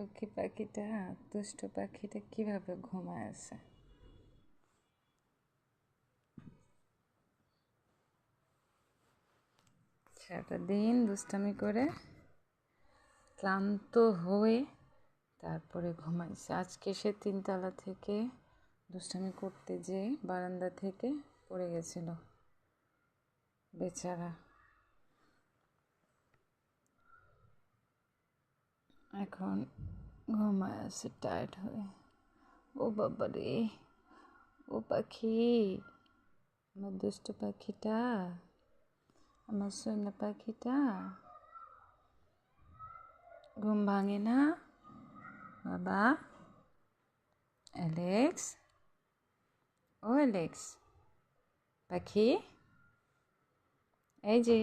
লক্ষ্মী পাখিটা, দুষ্ট পাখিটা কিভাবে ঘুমায় আছে। সারাটা দিন দুষ্টামি করে ক্লান্ত হয়ে তারপরে ঘুমাইছে। আজকে সে 3 তলা থেকে দুষ্টামি করতে যেয়ে বারান্দা থেকে পড়ে গেছিল বেচারা। এখন ঘুমায় আছে টায়ার্ড হয়ে। ও বাবা রে, ও পাখি, আমার দুষ্ট পাখিটা, আমার সোনা পাখিটা ঘুম ভাঙে না বাবা। অ্যালেক্স, ও অ্যালেক্স পাখি, এই যে